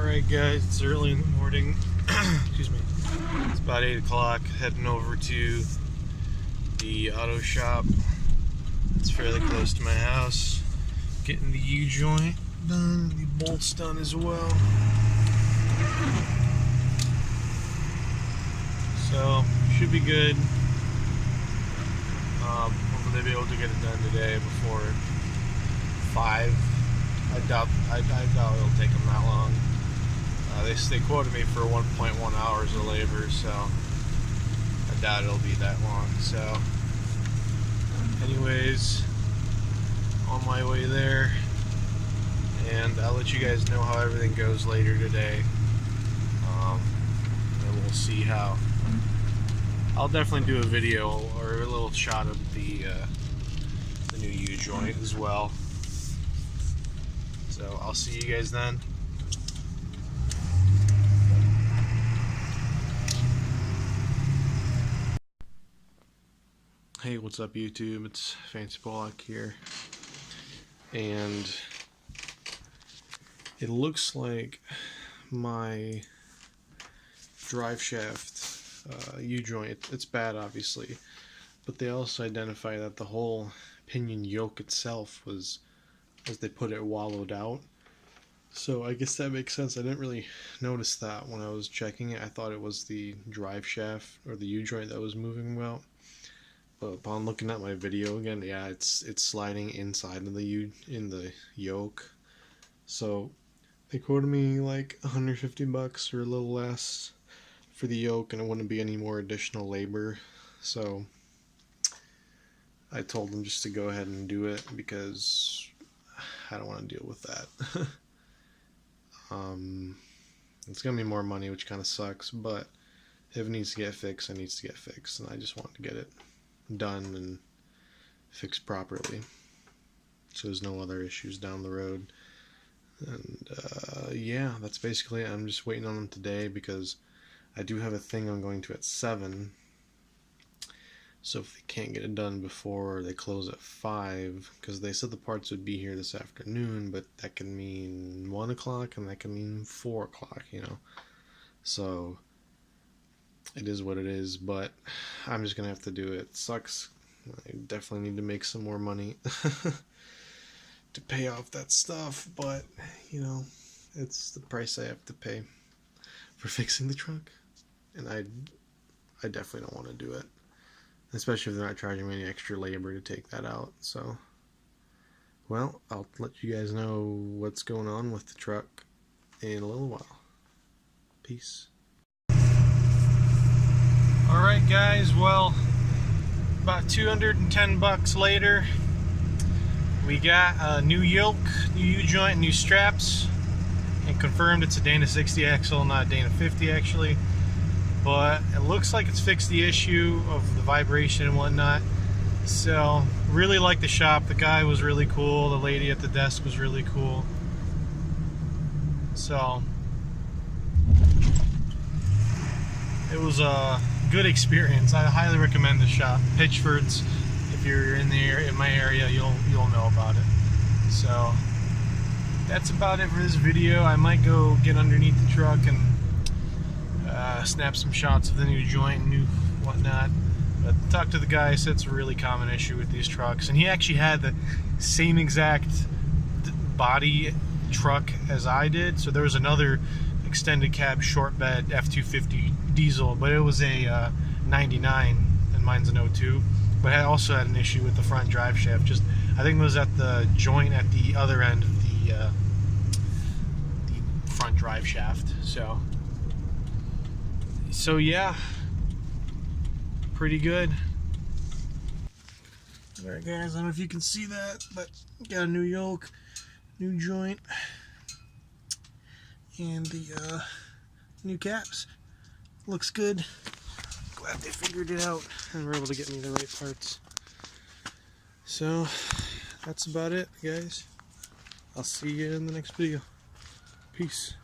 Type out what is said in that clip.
Alright guys, it's early in the morning. Excuse me. It's about 8 o'clock, heading over to the auto shop. It's fairly close to my house. Getting the U-joint done, the bolts done as well. So, should be good. Hopefully they'll be able to get it done today before 5. I doubt it'll take them that long. They quoted me for 1.1 hours of labor, so I doubt it'll be that long. So, anyways, on my way there, and I'll let you guys know how everything goes later today. And we'll see how. I'll definitely do a video or a little shot of the new U-joint as well. So I'll see you guys then. Hey, what's up YouTube? It's Fancy Pollock here. And it looks like my drive shaft U-joint, it's bad obviously, but they also identify that the whole pinion yoke itself was, as they put it, wallowed out. So I guess that makes sense. I didn't really notice that when I was checking it. I thought it was the drive shaft or the U-joint that was moving well. But upon looking at my video again, yeah, it's sliding inside of the yoke. So they quoted me like 150 bucks or a little less for the yoke, and it wouldn't be any more additional labor. So I told them just to go ahead and do it because I don't want to deal with that. It's gonna be more money, which kind of sucks, but if it needs to get fixed, it needs to get fixed, and I just want to get it done and fixed properly so there's no other issues down the road. And yeah, that's basically it. I'm just waiting on them today because I do have a thing I'm going to at 7. So if they can't get it done before they close at 5, because they said the parts would be here this afternoon, but that can mean 1 o'clock and that can mean 4 o'clock, you know. So it is what it is, but I'm just gonna have to do it. It sucks. I definitely need to make some more money to pay off that stuff, but you know, it's the price I have to pay for fixing the truck, and I definitely don't want to do it, especially if they're not charging me any extra labor to take that out. So, well, I'll let you guys know what's going on with the truck in a little while. Peace. Alright guys, well, about 210 bucks later, we got a new yoke, new U-joint, new straps, and confirmed it's a Dana 60 axle, not a Dana 50 actually. But it looks like it's fixed the issue of the vibration and whatnot. So, really like the shop. The guy was really cool. The lady at the desk was really cool. So, it was a good experience. I highly recommend the shop. Pitchford's, if you're in my area, you'll know about it. So, that's about it for this video. I might go get underneath the truck and snap some shots of the new joint and new whatnot. But talked to the guy, said it's a really common issue with these trucks, and he actually had the same exact body truck as I did. So there was another extended cab short bed F250 diesel, but it was a 99 and mine's an 02, but I also had an issue with the front drive shaft. Just, I think it was at the joint at the other end of the front drive shaft. So yeah, pretty good. Alright guys, I don't know if you can see that, but got a new yoke, new joint, and the new caps. Looks good. Glad they figured it out and were able to get me the right parts. So that's about it guys. I'll see you in the next video. Peace.